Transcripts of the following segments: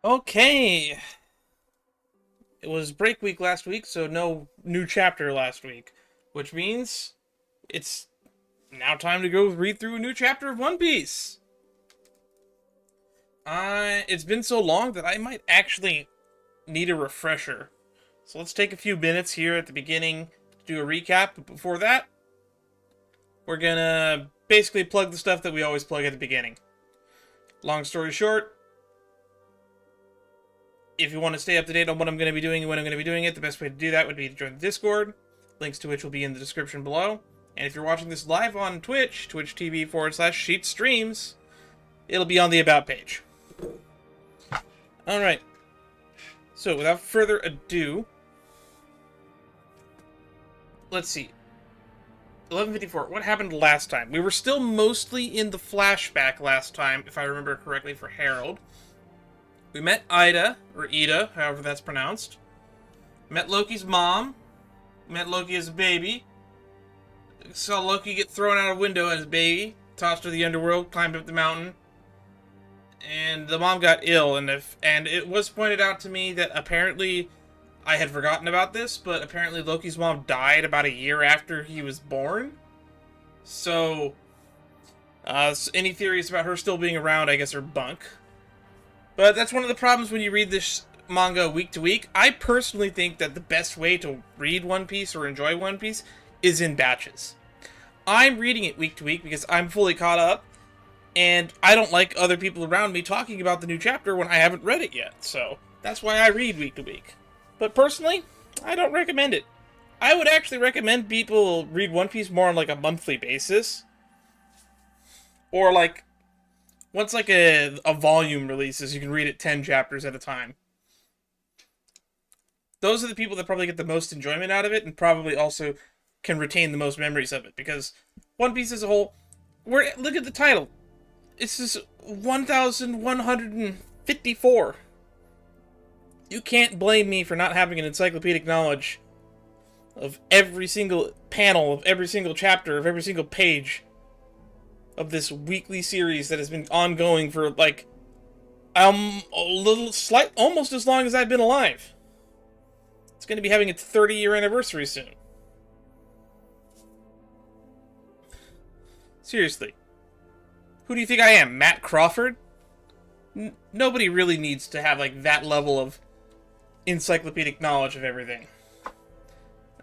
Okay, it was break week last week, so no new chapter last week, which means it's now time to go read through a new chapter of One Piece. It's been so long that I might actually need a refresher. So let's take a few minutes here at the beginning to do a recap, but before that, we're gonna basically plug the stuff that we always plug at the beginning. Long story short, if you want to stay up to date on what I'm going to be doing and when I'm going to be doing it, the best way to do that would be to join the Discord, links to which will be in the description below. And if you're watching this live on Twitch, twitch.tv/sheet streams, it'll be on the About page. Alright, so without further ado, let's see. 1154, what happened last time? We were still mostly in the flashback last time, if I remember correctly, for Harold. We met Ida, or Ida, however that's pronounced. Met Loki's mom. Met Loki as a baby. Saw Loki get thrown out a window as a baby. Tossed to the underworld, climbed up the mountain. And the mom got ill, and it was pointed out to me that apparently I had forgotten about this, but apparently Loki's mom died about a year after he was born. So any theories about her still being around, I guess, are bunk. But that's one of the problems when you read this manga week to week. I personally think that the best way to read One Piece or enjoy One Piece is in batches. I'm reading it week to week because I'm fully caught up, and I don't like other people around me talking about the new chapter when I haven't read it yet. So that's why I read week to week. But personally, I don't recommend it. I would actually recommend people read One Piece more on like a monthly basis. Or like once like a volume releases, you can read it 10 chapters at a time. Those are the people that probably get the most enjoyment out of it and probably also can retain the most memories of it. Because One Piece as a whole, look at the title. This is 1154. You can't blame me for not having an encyclopedic knowledge of every single panel, of every single chapter, of every single page of this weekly series that has been ongoing for like almost as long as I've been alive. It's going to be having its 30-year anniversary soon. Seriously, who do you think I am, Matt Crawford? Nobody really needs to have like that level of encyclopedic knowledge of everything.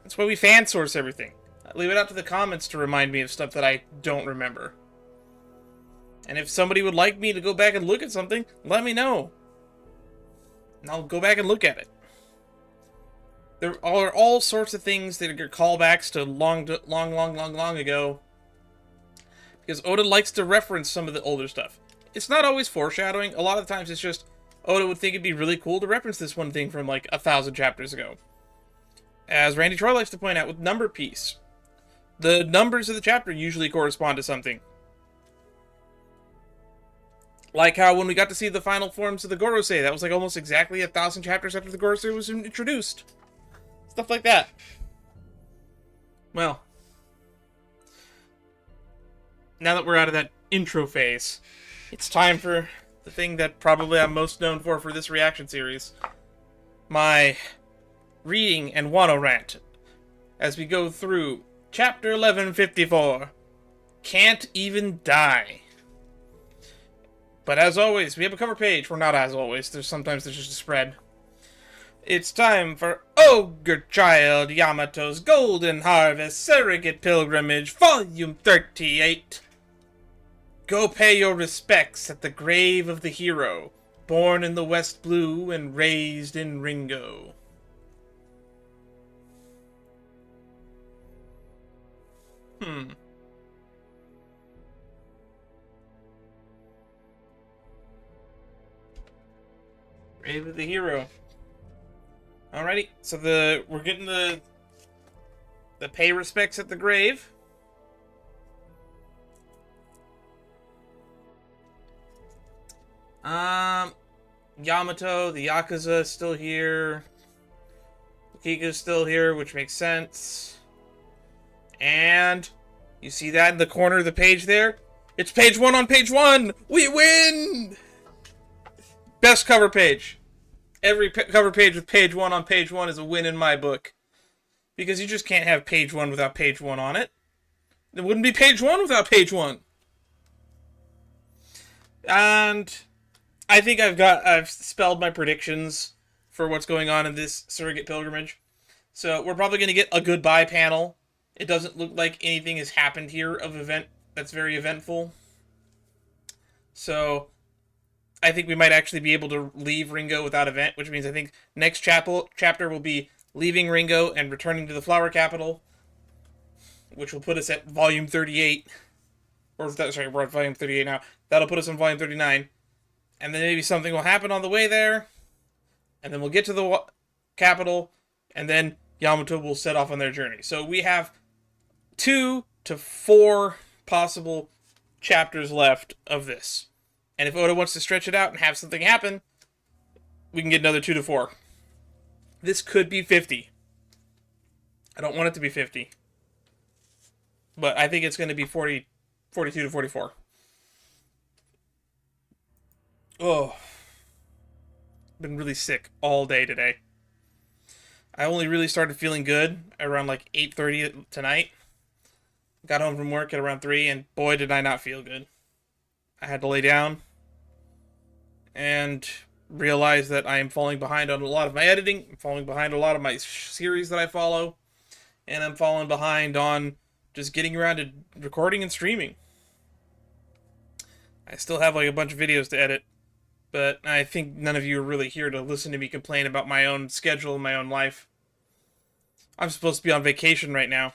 That's why we fan source everything. I leave it up to the comments to remind me of stuff that I don't remember. And if somebody would like me to go back and look at something, let me know. And I'll go back and look at it. There are all sorts of things that are callbacks to long ago. Because Oda likes to reference some of the older stuff. It's not always foreshadowing. A lot of the times it's just Oda would think it'd be really cool to reference this one thing from like 1,000 chapters ago. As Randy Troy likes to point out with Number Piece, the numbers of the chapter usually correspond to something. Like how when we got to see the final forms of the Gorosei, that was like almost exactly 1,000 chapters after the Gorosei was introduced. Stuff like that. Well, now that we're out of that intro phase, it's time for the thing that probably I'm most known for this reaction series. My reading and Wano rant. As we go through Chapter 1154. Can't Even Die. But as always, we have a cover page. Well, not as always. Sometimes there's just a spread. It's time for Ogre Child Yamato's Golden Harvest Surrogate Pilgrimage, Volume 38. Go pay your respects at the grave of the hero, born in the West Blue and raised in Ringo. Grave of the hero. Alrighty, so we're getting the pay respects at the grave. Yamato, the Yakuza is still here. Kika's still here, which makes sense. And you see that in the corner of the page there? It's page 1 on page 1! We win! Best cover page. Every cover page with page 1 on page 1 is a win in my book. Because you just can't have page 1 without page 1 on it. It wouldn't be page 1 without page 1. And I think I've spelled my predictions for what's going on in this surrogate pilgrimage. So we're probably going to get a goodbye panel. It doesn't look like anything has happened here of event that's very eventful. So I think we might actually be able to leave Ringo without event, which means I think next chapter will be leaving Ringo and returning to the Flower Capital, which will put us at volume 38. Or, sorry, we're at volume 38 now. That'll put us on volume 39. And then maybe something will happen on the way there. And then we'll get to the capital. And then Yamato will set off on their journey. So we have 2 to 4 possible chapters left of this. And if Oda wants to stretch it out and have something happen, we can get another 2 to 4. This could be 50. I don't want it to be 50. But I think it's going to be 42 to 44. Oh. Been really sick all day today. I only really started feeling good around like 8:30 tonight. Got home from work at around 3, and boy, did I not feel good. I had to lay down and realize that I am falling behind on a lot of my editing. I'm falling behind a lot of my series that I follow. And I'm falling behind on just getting around to recording and streaming. I still have like a bunch of videos to edit, but I think none of you are really here to listen to me complain about my own schedule and my own life. I'm supposed to be on vacation right now,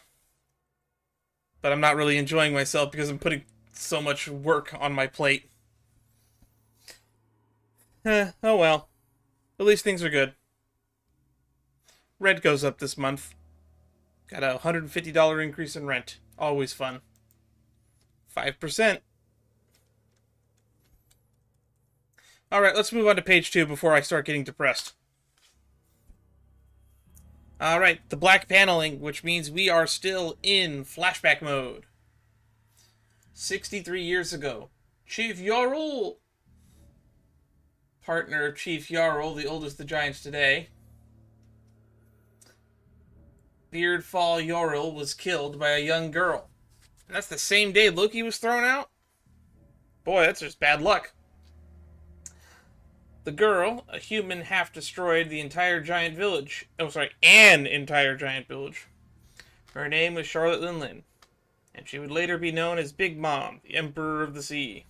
but I'm not really enjoying myself because I'm putting so much work on my plate. Oh well. At least things are good. Rent goes up this month. Got a $150 increase in rent. Always fun. 5%. Alright, let's move on to page 2 before I start getting depressed. Alright, the black paneling, which means we are still in flashback mode. 63 years ago, Chief Yarl, partner of Chief Yarl, the oldest of the giants today, Beardfall Yarl, was killed by a young girl. And that's the same day Loki was thrown out? Boy, that's just bad luck. The girl, a human, half destroyed the entire giant village. Oh, sorry, an entire giant village. Her name was Charlotte Linlin, and she would later be known as Big Mom, the Emperor of the Sea.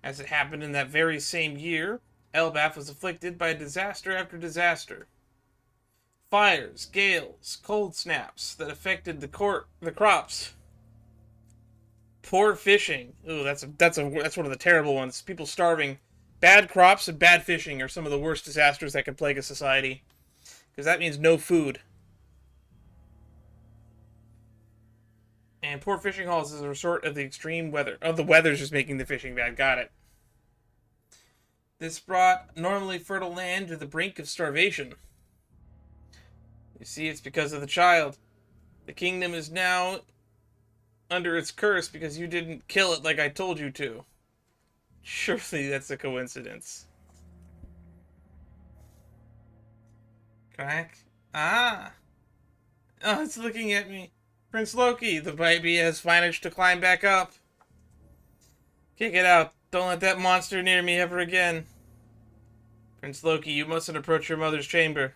As it happened in that very same year, Elbaph was afflicted by disaster after disaster. Fires, gales, cold snaps that affected the crops. Poor fishing. Ooh, that's one of the terrible ones. People starving. Bad crops and bad fishing are some of the worst disasters that can plague a society, because that means no food. And poor fishing halls is a resort of the extreme weather. Oh, the weather's just making the fishing bad. Got it. This brought normally fertile land to the brink of starvation. You see, it's because of the child. The kingdom is now under its curse because you didn't kill it like I told you to. Surely that's a coincidence. Crack. Ah. Oh, it's looking at me. Prince Loki, the baby has managed to climb back up. Kick it out. Don't let that monster near me ever again. Prince Loki, you mustn't approach your mother's chamber.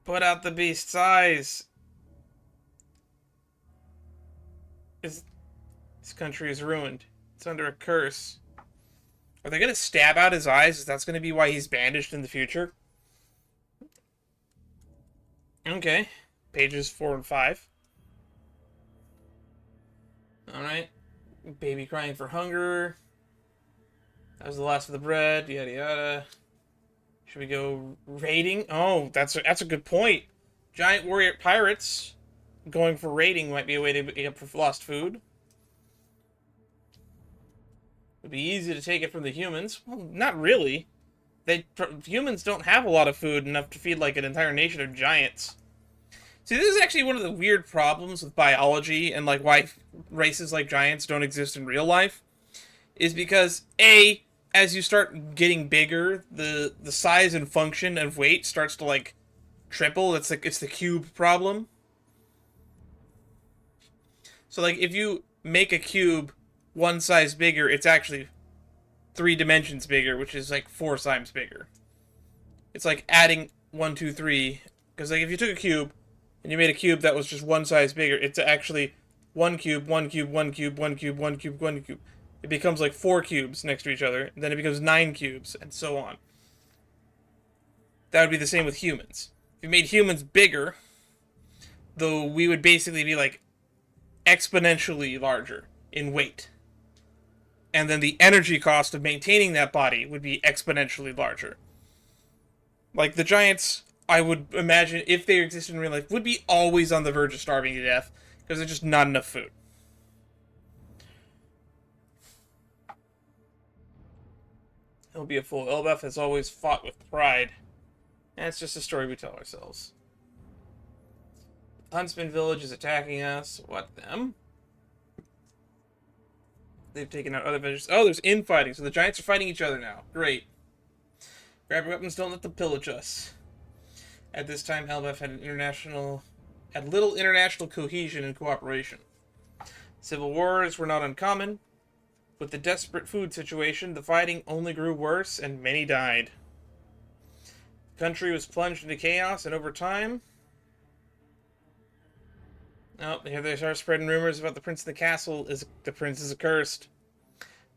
Put out the beast's eyes. This country is ruined. It's under a curse. Are they going to stab out his eyes? That's going to be why he's bandaged in the future? Okay. Pages 4 and 5. Alright. Baby crying for hunger. That was the last of the bread. Yada yada. Should we go raiding? Oh, that's a good point. Giant warrior pirates going for raiding might be a way to make up for lost food. It would be easy to take it from the humans. Well, not really. Humans don't have a lot of food enough to feed like an entire nation of giants. See, this is actually one of the weird problems with biology and like why races like giants don't exist in real life. Is because A, as you start getting bigger, the size and function of weight starts to like triple. It's the cube problem. So like if you make a cube one size bigger, it's actually 3 dimensions bigger, which is like 4 times bigger. It's like adding 1, 2, 3, because like if you took a cube and you made a cube that was just one size bigger, it's actually one cube, one cube, one cube, one cube, one cube, one cube. It becomes like 4 cubes next to each other, and then it becomes 9 cubes, and so on. That would be the same with humans. If you made humans bigger, though, we would basically be like exponentially larger in weight. And then the energy cost of maintaining that body would be exponentially larger. Like the giants, I would imagine, if they existed in real life, would be always on the verge of starving to death because there's just not enough food. He'll be a fool. Elbaph has always fought with pride. And it's just a story we tell ourselves. Huntsman village is attacking us. What, them? They've taken out other villages. Oh, there's infighting, so the giants are fighting each other now. Great. Grab your weapons, don't let them pillage us. At this time, Elbaph had little international cohesion and cooperation. Civil wars were not uncommon. With the desperate food situation, the fighting only grew worse, and many died. The country was plunged into chaos, and over time... Oh, here they start spreading rumors about the prince in the castle. The prince is accursed.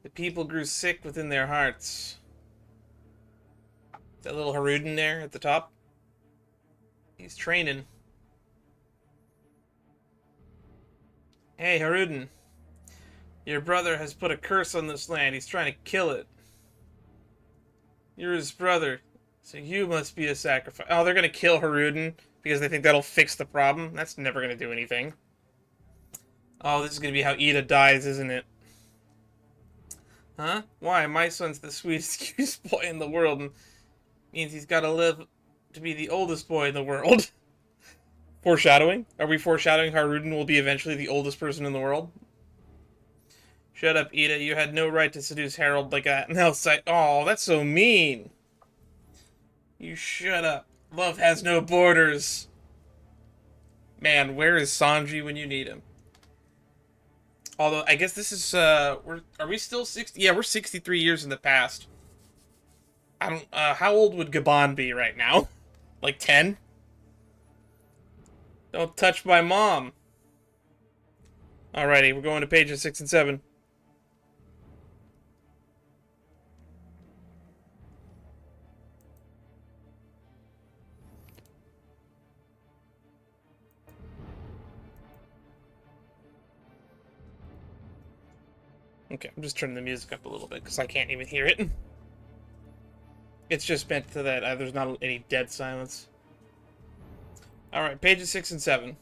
The people grew sick within their hearts. That little Harudin there at the top. He's training. Hey, Harudin. Your brother has put a curse on this land. He's trying to kill it. You're his brother, so you must be a sacrifice. Oh, they're going to kill Harudin because they think that'll fix the problem? That's never going to do anything. Oh, this is going to be how Ida dies, isn't it? Huh? Why? My son's the sweetest, cutest boy in the world, and means he's got to live to be the oldest boy in the world. Foreshadowing? Are we foreshadowing Harudin will be eventually the oldest person in the world? Shut up, Ida. You had no right to seduce Harold like that. Now, oh, that's so mean. You shut up. Love has no borders. Man, where is Sanji when you need him? Although, I guess this is, are we still 60? Yeah, we're 63 years in the past. I don't, how old would Gabon be right now? Like 10? Don't touch my mom. Alrighty, we're going to pages 6 and 7. Okay, I'm just turning the music up a little bit because I can't even hear it. It's just meant to that there's not any dead silence. Alright, pages 6 and 7.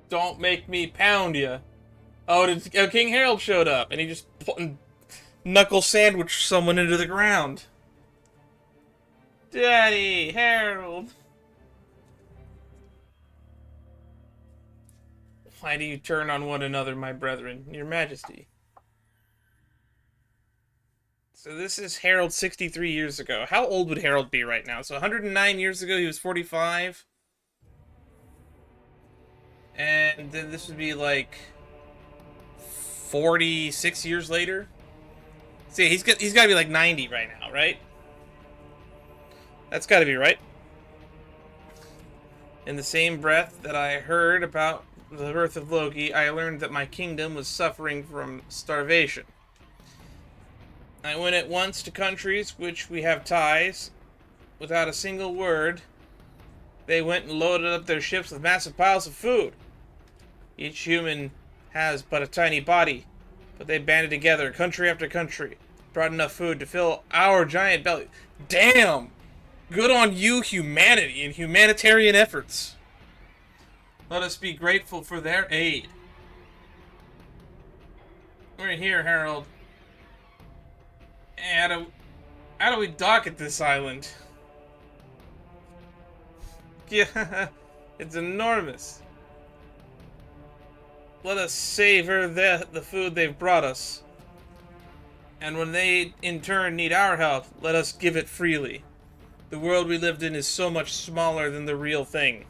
Don't make me pound you. Oh, King Harold showed up, and he just knuckle sandwiched someone into the ground. Daddy, Harold. Why do you turn on one another, my brethren? Your Majesty. So this is Harold 63 years ago. How old would Harold be right now? So 109 years ago, he was 45. And then this would be like 46 years later. See, he's got to be like 90 right now, right? That's got to be right. In the same breath that I heard about the birth of Loki, I learned that my kingdom was suffering from starvation. I went at once to countries which we have ties. Without a single word, they went and loaded up their ships with massive piles of food. Each human has but a tiny body, but they banded together, country after country, brought enough food to fill our giant belly. Damn! Good on you, humanity, and humanitarian efforts. Let us be grateful for their aid. We're here, Harold. Hey, how do we dock at this island? Yeah, it's enormous. Let us savor the food they've brought us. And when they, in turn, need our help, let us give it freely. The world we lived in is so much smaller than the real thing.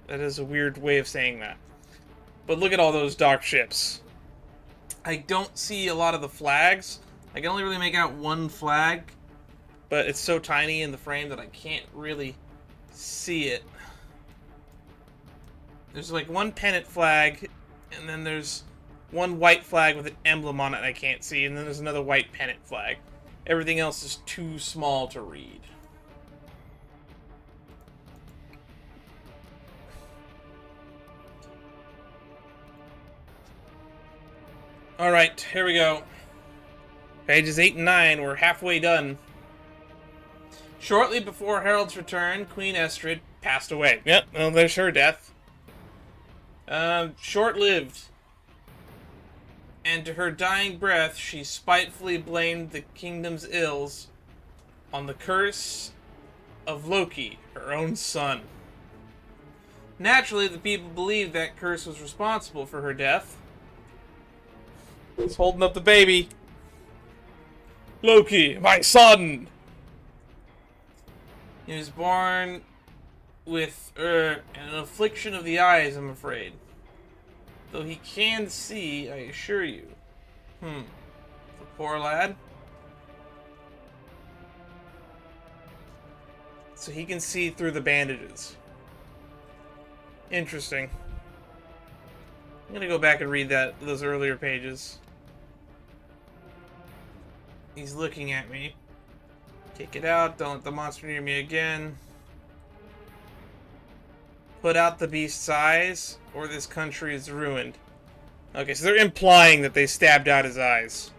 That is a weird way of saying that. But look at all those dark ships. I don't see a lot of the flags. I can only really make out one flag, but it's so tiny in the frame that I can't really see it. There's like one pennant flag, and then there's one white flag with an emblem on it I can't see, and then there's another white pennant flag. Everything else is too small to read. Alright, here we go. Pages 8 and 9, we're halfway done. Shortly before Harold's return, Queen Estrid passed away. Yep, well, there's her death. Short-lived. And to her dying breath, she spitefully blamed the kingdom's ills on the curse of Loki, her own son. Naturally, the people believed that curse was responsible for her death. He's holding up the baby. Loki, my son! He was born with an affliction of the eyes, I'm afraid. Though he can see, I assure you. The poor lad. So he can see through the bandages. Interesting. I'm gonna go back and read those earlier pages. He's looking at me. Kick it out, don't let the monster near me again. Put out the beast's eyes, or this country is ruined. Okay, so they're implying that they stabbed out his eyes.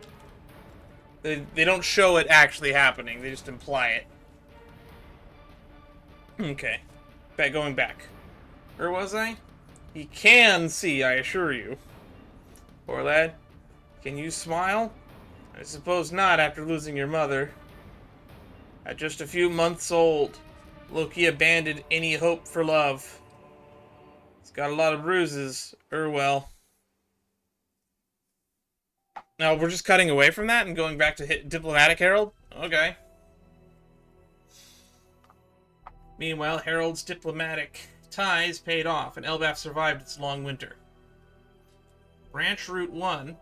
They don't show it actually happening, they just imply it. Okay. Going back. Where was I? He can see, I assure you. Poor lad. Can you smile? I suppose not after losing your mother. At just a few months old, Loki abandoned any hope for love. He's got a lot of bruises. Well. Now, we're just cutting away from that and going back to Diplomatic Herald? Okay. Meanwhile, Harold's diplomatic ties paid off, and Elbaph survived its long winter. Branch Route 1.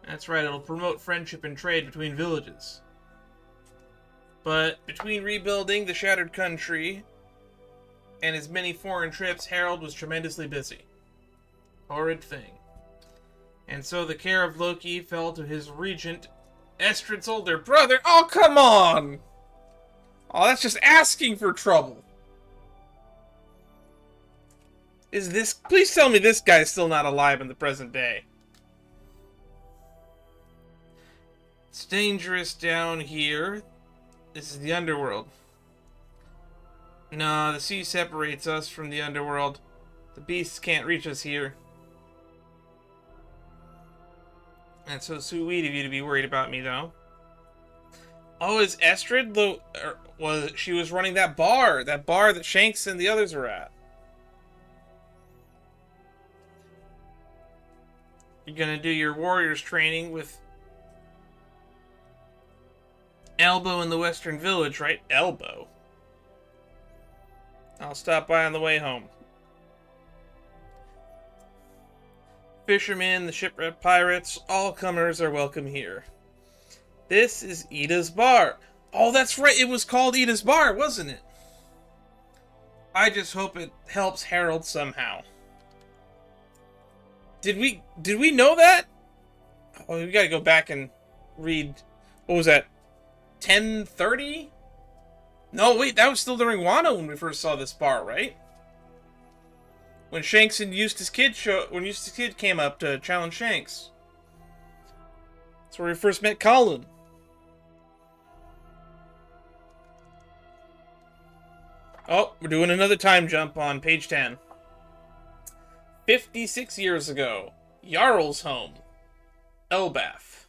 That's right, it'll promote friendship and trade between villages. But between rebuilding the shattered country and his many foreign trips, Harold was tremendously busy. Horrid thing. And so the care of Loki fell to his regent, Estrid's older brother. Oh, come on! Oh, that's just asking for trouble. Please tell me this guy's still not alive in the present day. It's dangerous down here. This is the underworld. No, the sea separates us from the underworld. The beasts can't reach us here. That's so sweet of you to be worried about me, though. Oh, is Estrid she was running that bar that Shanks and the others were at. You're gonna do your warriors training with Elbow in the Western Village, right? Elbow. I'll stop by on the way home. Fishermen, the shipwrecked pirates, all comers are welcome here. This is Ida's Bar. Oh, that's right. It was called Ida's Bar, wasn't it? I just hope it helps Harold somehow. Did we know that? Oh, we gotta go back and read. What was that? 1030? No, wait, that was still during Wano when we first saw this bar, right? When Shanks and Eustace Kid came up to challenge Shanks. That's where we first met Colin. Oh, we're doing another time jump on page 10. 56 years ago, Jarl's home, Elbaph.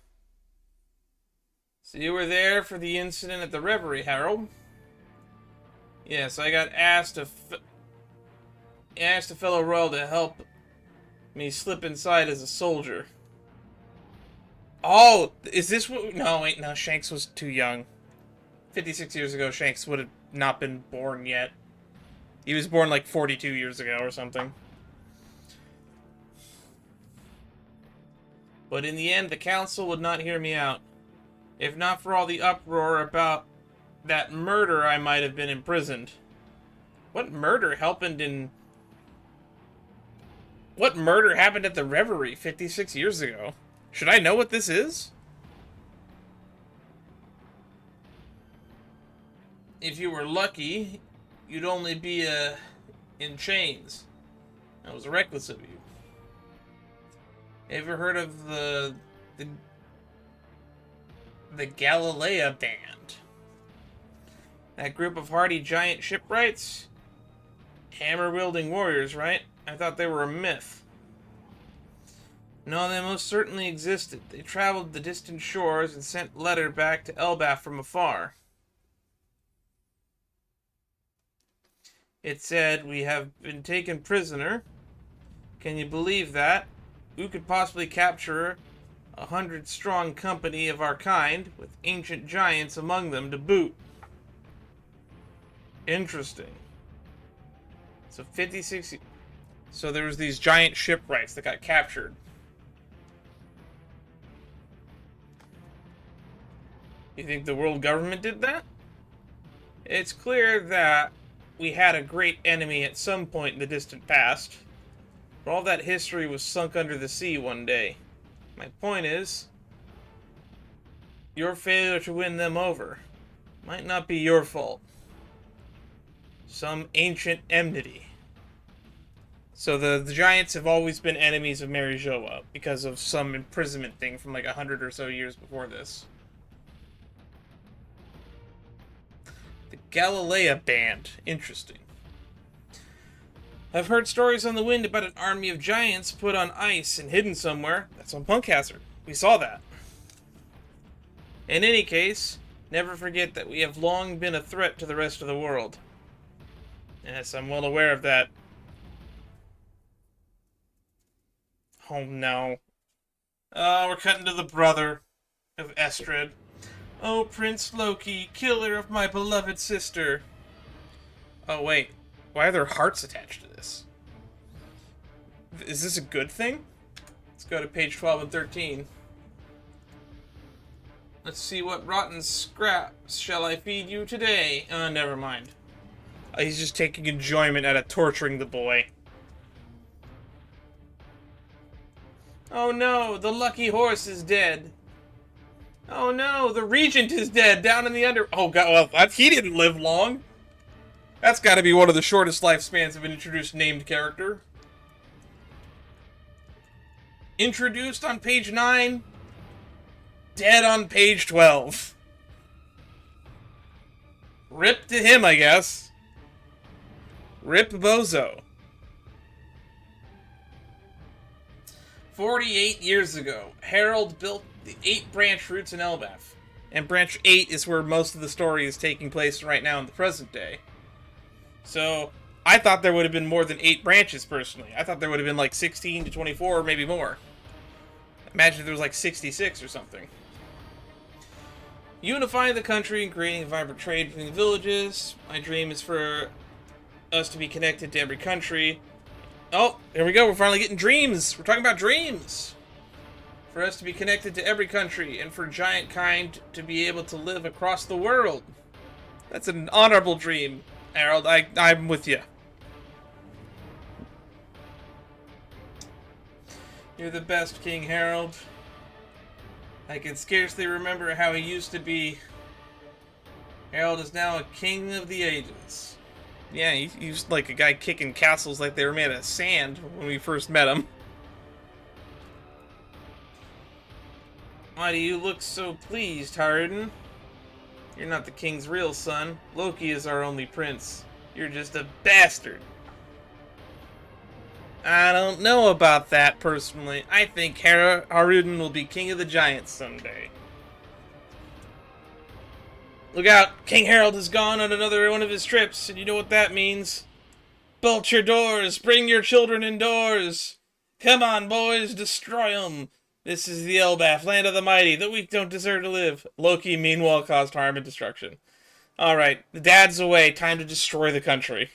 So you were there for the incident at the Reverie, Harold? Yeah, so I got asked a fellow royal to help me slip inside as a soldier. Oh, is this what... No, wait, no, Shanks was too young. 56 years ago, Shanks would have not been born yet. He was born like 42 years ago or something. But in the end, the council would not hear me out. If not for all the uproar about that murder, I might have been imprisoned. What murder happened in... What murder happened at the Reverie 56 years ago? Should I know what this is? If you were lucky, you'd only be in chains. That was reckless of you. Ever heard of the Galilea Band? That group of hardy giant shipwrights? Hammer-wielding warriors, right? I thought they were a myth. No, they most certainly existed. They traveled the distant shores and sent letter back to Elbaph from afar. It said, "We have been taken prisoner." Can you believe that? Who could possibly capture 100-strong company of our kind, with ancient giants among them to boot? Interesting. So 56... So there was these giant shipwrights that got captured. You think the world government did that? It's clear that we had a great enemy at some point in the distant past. But all that history was sunk under the sea one day. My point is, your failure to win them over might not be your fault. Some ancient enmity. So the giants have always been enemies of Mary Joa because of some imprisonment thing from like 100 or so years before this. The Galilea Band. Interesting. I've heard stories on the wind about an army of giants put on ice and hidden somewhere. That's on Punk Hazard. We saw that. In any case, never forget that we have long been a threat to the rest of the world. Yes, I'm well aware of that. Oh no. Oh, we're cutting to the brother of Estrid. Oh, Prince Loki, killer of my beloved sister. Oh, wait. Why are there hearts attached to this? Is this a good thing? Let's go to page 12 and 13. Let's see what rotten scraps shall I feed you today. Never mind. He's just taking enjoyment out of torturing the boy. Oh no, the lucky horse is dead. Oh no, the regent is dead down in the under... Oh god, well, he didn't live long. That's got to be one of the shortest lifespans of an introduced named character. Introduced on page 9. Dead on page 12. Rip to him, I guess. Rip Bozo. 48 years ago, Harold built the 8 branch routes in Elbaph. And branch 8 is where most of the story is taking place right now in the present day. So, I thought there would have been more than 8 branches, personally. I thought there would have been like 16 to 24, or maybe more. Imagine if there was like 66 or something. Unifying the country and creating a vibrant trade between the villages. My dream is for us to be connected to every country. Oh, here we go. We're finally getting dreams. We're talking about dreams. For us to be connected to every country, and for giant kind to be able to live across the world. That's an honorable dream, Harold. I'm with you. You're the best, King Harold. I can scarcely remember how he used to be. Harold is now a king of the ages. Yeah, he was like a guy kicking castles like they were made of sand when we first met him. Why do you look so pleased, Harden? You're not the king's real son. Loki is our only prince. You're just a bastard. I don't know about that, personally. I think Haruden will be king of the giants someday. Look out! King Harold has gone on another one of his trips, and you know what that means. Bolt your doors! Bring your children indoors! Come on, boys, destroy them! This is the Elbaph, land of the mighty. The weak don't deserve to live. Loki, meanwhile, caused harm and destruction. Alright, the dad's away. Time to destroy the country.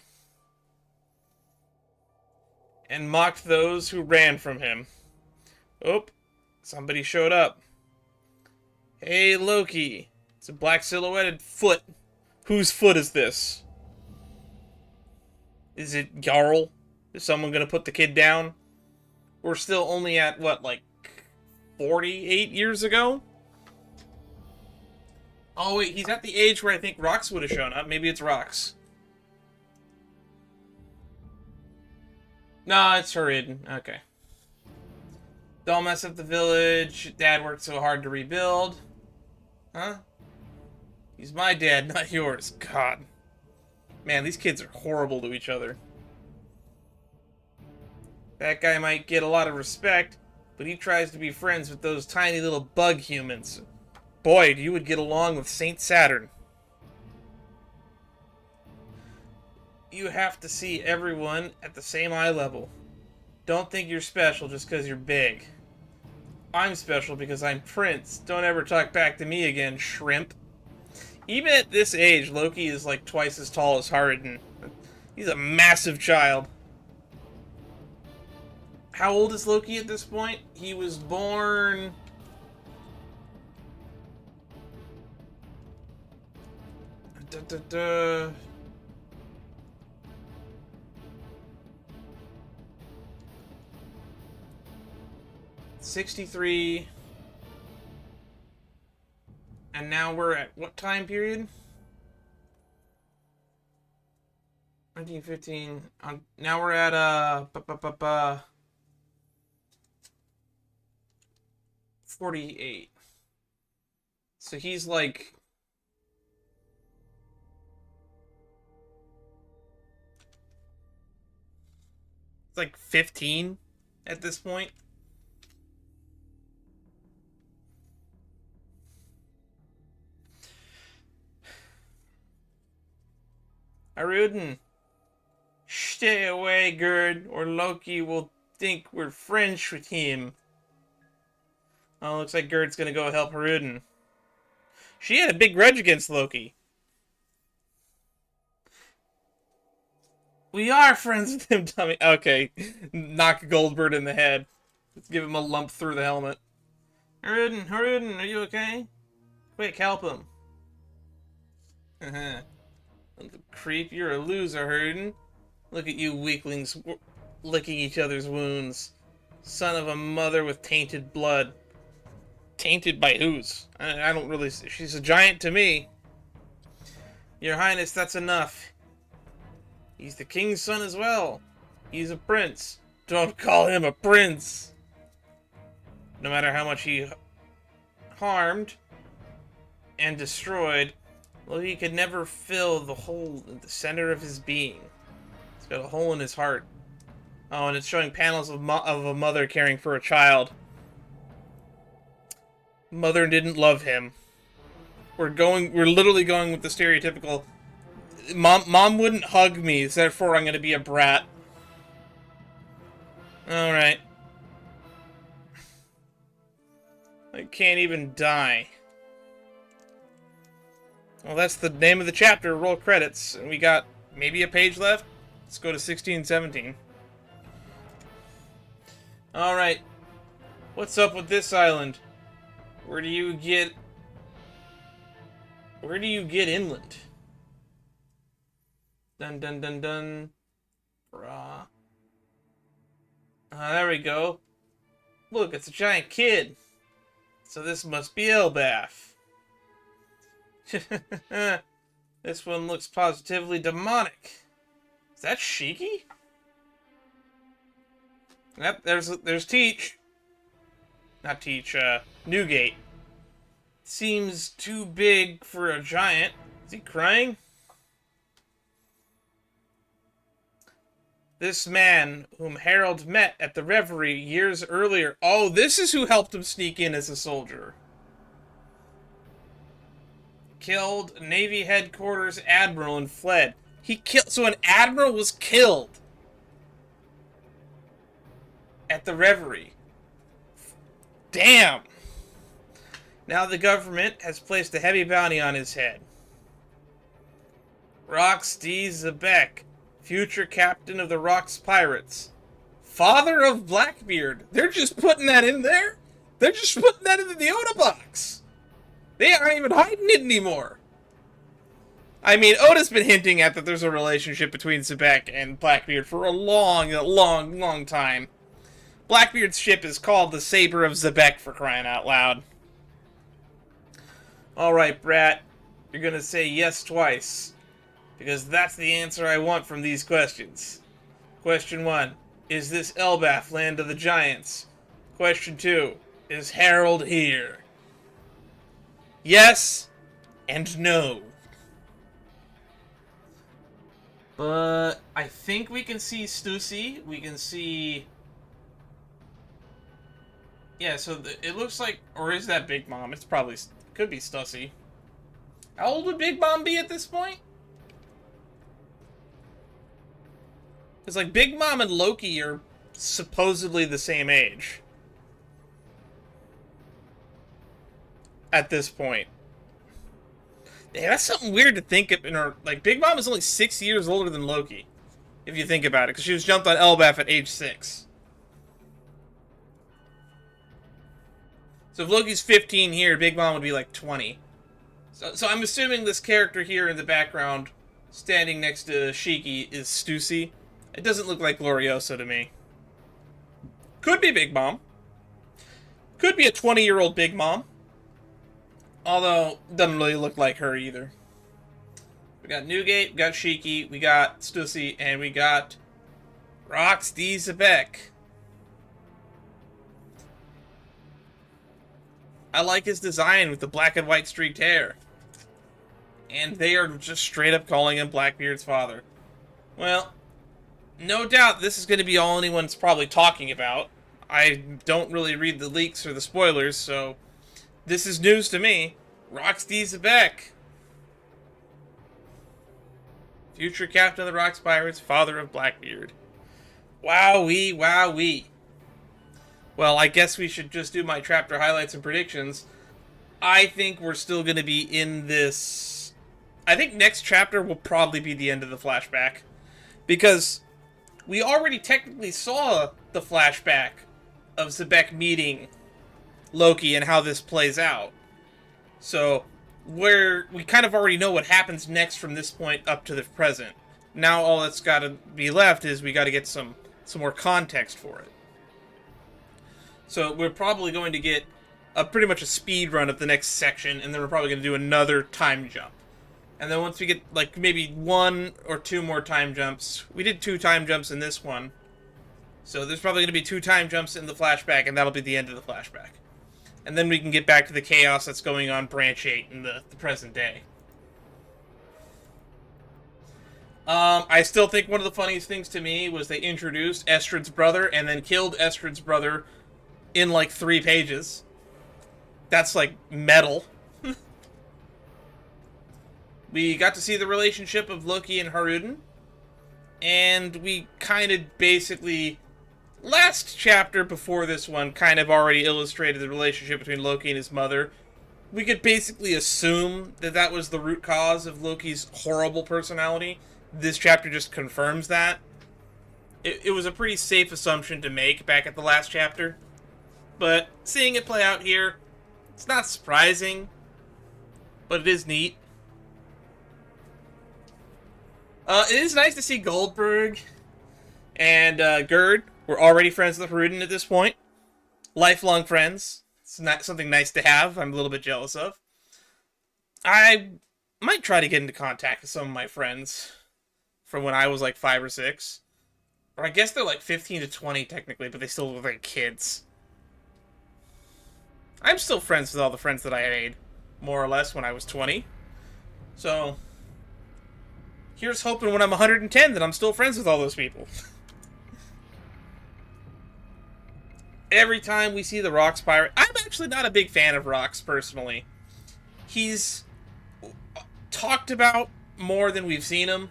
And mocked those who ran from him. Oh, somebody showed up. Hey, Loki. It's a black silhouetted foot. Whose foot is this? Is it Jarl? Is someone gonna put the kid down? We're still only at, what, like 48 years ago? Oh, wait, he's at the age where I think Rox would have shown up. Maybe it's Rox. No, it's Haridon. Okay. Don't mess up the village. Dad worked so hard to rebuild. Huh? He's my dad, not yours. God. Man, these kids are horrible to each other. That guy might get a lot of respect, but he tries to be friends with those tiny little bug humans. Boy, you would get along with Saint Saturn. You have to see everyone at the same eye level. Don't think you're special just because you're big. I'm special because I'm Prince. Don't ever talk back to me again, shrimp. Even at this age, Loki is like twice as tall as Haridon. He's a massive child. How old is Loki at this point? He was born... Da, da, da. '63, and now we're at what time period? 1915. Now we're at 48. So he's like it's like 15 at this point. Aruden, stay away, Gerd, or Loki will think we're French with him. Oh, looks like Gerd's gonna go help Aruden. She had a big grudge against Loki. We are friends with him, dummy. Okay, knock Goldberg in the head. Let's give him a lump through the helmet. Aruden, are you okay? Quick, help him. Creep, you're a loser, Haridon. Look at you weaklings licking each other's wounds. Son of a mother with tainted blood. Tainted by whose? I don't really... She's a giant to me. Your Highness, that's enough. He's the king's son as well. He's a prince. Don't call him a prince. No matter how much he harmed and destroyed, well, he could never fill the hole in the center of his being. He's got a hole in his heart. Oh, and it's showing panels of a mother caring for a child. Mother didn't love him. We're literally going with the stereotypical, Mom wouldn't hug me, so therefore I'm gonna be a brat. Alright. I can't even die. Well, that's the name of the chapter. Roll credits. And we got maybe a page left. Let's go to 16-17. Alright. What's up with this island? Where do you get inland? Dun dun dun dun. Brah. There we go. Look, it's a giant kid. So this must be Elbaph. This one looks positively demonic. Is that Shiki? Yep, there's Teach. Not Teach, Newgate. Seems too big for a giant. Is he crying? This man, whom Harold met at the Reverie years earlier. Oh, this is who helped him sneak in as a soldier. killed Navy headquarters admiral and fled. So an admiral was killed at the Reverie. Damn. Now the government has placed a heavy bounty on his head. Rox D. Zebek, future captain of the Rox Pirates. Father of Blackbeard. They're just putting that in there? They're just putting that into the Oda box. They aren't even hiding it anymore. I mean, Oda's been hinting at that there's a relationship between Zebek and Blackbeard for a long time. Blackbeard's ship is called the Saber of Zebek, for crying out loud. Alright, Brat. You're gonna say yes twice. Because that's the answer I want from these questions. Question 1. Is this Elbaph, land of the giants? Question 2. Is Harold here? Yes and no. But I think we can see Stussy. We can see... Yeah, so it looks like... Or is that Big Mom? It's probably... Could be Stussy. How old would Big Mom be at this point? Because, like, Big Mom and Loki are supposedly the same age. At this point. Yeah, that's something weird to think of in her... Like, Big Mom is only 6 years older than Loki. If you think about it. Because she was jumped on Elbaph at age 6. So if Loki's 15 here, Big Mom would be like 20. So I'm assuming this character here in the background, standing next to Shiki, is Stussy. It doesn't look like Gloriosa to me. Could be Big Mom. Could be a 20-year-old Big Mom. Although, doesn't really look like her either. We got Newgate, we got Shiki, we got Stussy, and we got Rox D. Zebek. I like his design with the black and white streaked hair. And they are just straight up calling him Blackbeard's father. Well, no doubt this is going to be all anyone's probably talking about. I don't really read the leaks or the spoilers, so this is news to me. Rox D. Zebek. Future captain of the Rox Pirates, father of Blackbeard. Wowee, wowee. Well, I guess we should just do my chapter highlights and predictions. I think we're still going to be in this... I think next chapter will probably be the end of the flashback. Because we already technically saw the flashback of Zebek meeting Loki and how this plays out. So, we kind of already know what happens next from this point up to the present. Now all that's got to be left is we got to get some more context for it. So we're probably going to get pretty much a speed run of the next section, and then we're probably going to do another time jump. And then once we get, like, maybe 1 or 2 more time jumps. We did 2 time jumps in this one. So there's probably going to be 2 time jumps in the flashback, and that'll be the end of the flashback. And then we can get back to the chaos that's going on Branch 8 in the present day. I still think one of the funniest things to me was they introduced Estrid's brother and then killed Estrid's brother in like 3 pages. That's like metal. We got to see the relationship of Loki and Haruden. And we kind of basically... Last chapter before this one kind of already illustrated the relationship between Loki and his mother. We could basically assume that that was the root cause of Loki's horrible personality. This chapter just confirms that. It was a pretty safe assumption to make back at the last chapter. But seeing it play out here, it's not surprising. But it is neat. It is nice to see Goldberg and Gerd. We're already friends with Haruden at this point. Lifelong friends. It's not something nice to have. I'm a little bit jealous of. I might try to get into contact with some of my friends from when I was like 5 or 6. Or I guess they're like 15 to 20 technically, but they still look like kids. I'm still friends with all the friends that I made, more or less, when I was 20. So, here's hoping when I'm 110 that I'm still friends with all those people. Every time we see the Rox pirate... I'm actually not a big fan of Rox, personally. He's talked about more than we've seen him.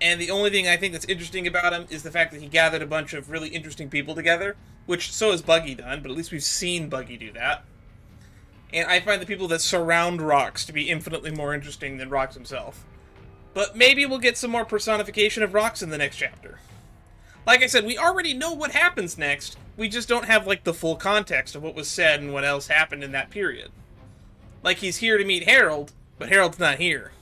And the only thing I think that's interesting about him is the fact that he gathered a bunch of really interesting people together, which so has Buggy done, but at least we've seen Buggy do that. And I find the people that surround Rox to be infinitely more interesting than Rox himself. But maybe we'll get some more personification of Rox in the next chapter. Like I said, we already know what happens next, we just don't have, like, the full context of what was said and what else happened in that period. Like, he's here to meet Harold, but Harold's not here.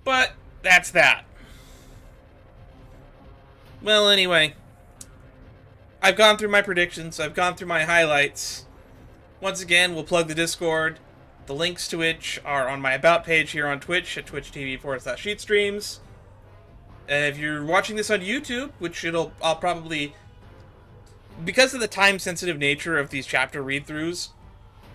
But that's that. Well, anyway, I've gone through my predictions, I've gone through my highlights. Once again, we'll plug the Discord, the links to which are on my About page here on Twitch at twitch.tv/sheetstreams. If you're watching this on YouTube, which I'll probably, because of the time-sensitive nature of these chapter read-throughs,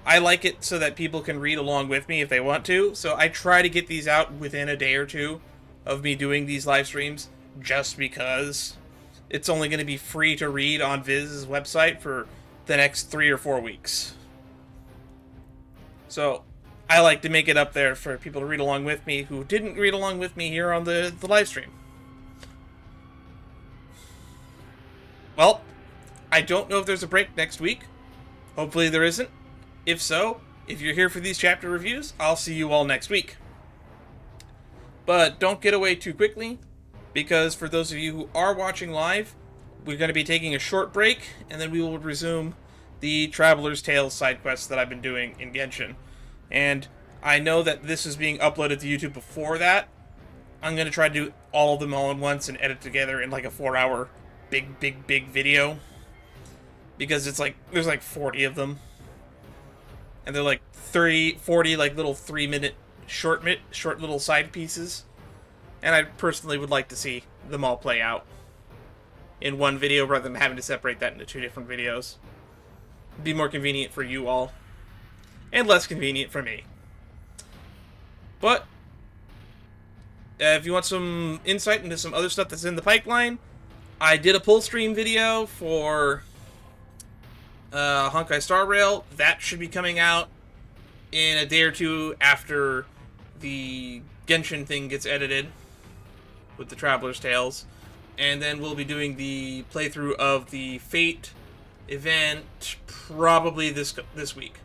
I like it so that people can read along with me if they want to, so I try to get these out within a day or two of me doing these live streams, just because it's only going to be free to read on Viz's website for the next 3 or 4 weeks. So, I like to make it up there for people to read along with me who didn't read along with me here on the live stream. Well, I don't know if there's a break next week. Hopefully there isn't. If so, if you're here for these chapter reviews, I'll see you all next week. But don't get away too quickly, because for those of you who are watching live, we're going to be taking a short break, and then we will resume the Traveler's Tales side quests that I've been doing in Genshin. And I know that this is being uploaded to YouTube before that. I'm going to try to do all of them all at once and edit together in like a 4-hour big video. Because it's like, there's like 40 of them. And they're like 40 like little 3-minute short little side pieces. And I personally would like to see them all play out in one video rather than having to separate that into 2 different videos. It'd be more convenient for you all. And less convenient for me. But if you want some insight into some other stuff that's in the pipeline, I did a pull stream video for Honkai Star Rail. That should be coming out in a day or two after the Genshin thing gets edited with the Traveler's Tales. And then we'll be doing the playthrough of the Fate event probably this week.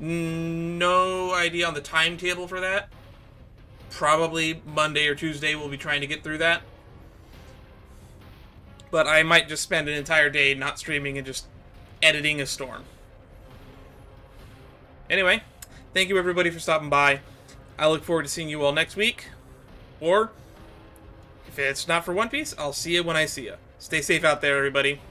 No idea on the timetable for that. Probably Monday or Tuesday we'll be trying to get through that. But I might just spend an entire day not streaming and just editing a storm. Anyway, thank you everybody for stopping by. I look forward to seeing you all next week. Or, if it's not for One Piece, I'll see you when I see you. Stay safe out there, everybody.